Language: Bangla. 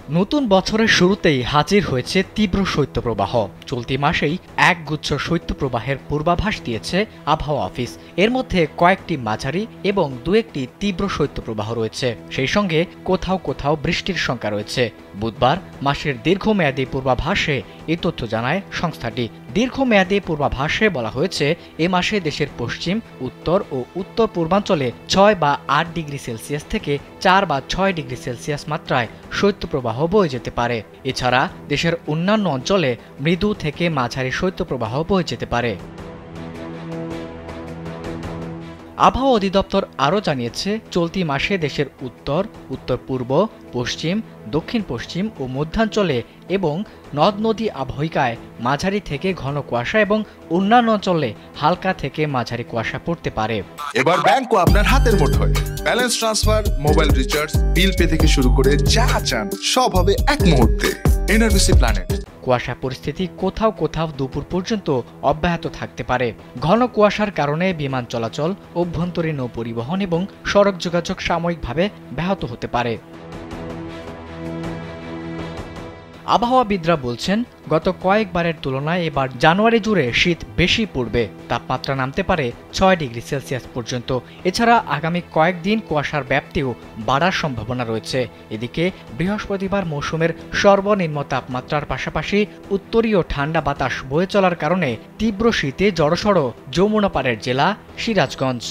নতুন বছরের শুরুতেই হাজির হয়েছে তীব্র শৈত্যপ্রবাহ। চলতি মাসেই একগুচ্ছ শৈত্যপ্রবাহের পূর্বাভাস দিয়েছে আবহাওয়া অফিস। এর মধ্যে কয়েকটি মাঝারি এবং দু একটি তীব্র শৈত্যপ্রবাহ রয়েছে। সেই সঙ্গে কোথাও কোথাও বৃষ্টির শঙ্কা রয়েছে। বুধবার মাসের দীর্ঘমেয়াদী পূর্বাভাসে এই তথ্য জানায় সংস্থাটি। দীর্ঘমেয়াদী পূর্বাভাসে বলা হয়েছে, এ মাসে দেশের পশ্চিম, উত্তর ও উত্তর পূর্বাঞ্চলে 6 বা 8 ডিগ্রি সেলসিয়াস থেকে 4 বা 6 ডিগ্রি সেলসিয়াস মাত্রায় শৈত্যপ্রবাহ বয়ে যেতে পারে। এছাড়া দেশের অন্যান্য অঞ্চলে মৃদু থেকে মাঝারি শৈত্যপ্রবাহ বয়ে যেতে পারে। আবহাওয়া অধিদপ্তর আরও জানিয়েছে, চলতি মাসে দেশের উত্তর, উত্তর পূর্ব, পশ্চিম, দক্ষিণ পশ্চিম ও মধ্যাঞ্চলে এবং নদ নদী অববাহিকায় মাঝারি থেকে ঘন কুয়াশা এবং অন্যান্য অঞ্চলে হালকা থেকে মাঝারি কুয়াশা পড়তে পারে। এবার ব্যাংকও আপনার হাতের মুঠোয়। Balance transfer, mobile recharge, bill pay থেকে শুরু করে যা চান সব হবে এক মুহূর্তে। NRBC planet. কুয়াশা পরিস্থিতি কোথাও কোথাও দুপুর পর্যন্ত অব্যাহত থাকতে পারে। ঘন কুয়াশার কারণে বিমান চলাচল, অভ্যন্তরীণ নৌ পরিবহন এবং সড়ক যোগাযোগ সাময়িকভাবে ব্যাহত হতে পারে। আবহাওয়াবিদরা বলছেন, গত কয়েকবারের তুলনায় এবার জানুয়ারি জুড়ে শীত বেশি পড়বে। তাপমাত্রা নামতে পারে 6 ডিগ্রি সেলসিয়াস পর্যন্ত। এছাড়া আগামী কয়েকদিন কুয়াশার ব্যাপ্তিও বাড়ার সম্ভাবনা রয়েছে। এদিকে বৃহস্পতিবার মৌসুমের সর্বনিম্ন তাপমাত্রার পাশাপাশি উত্তরীয় ঠান্ডা বাতাস বয়ে চলার কারণে তীব্র শীতে জড়সড় যমুনা পাড়ের জেলা সিরাজগঞ্জ।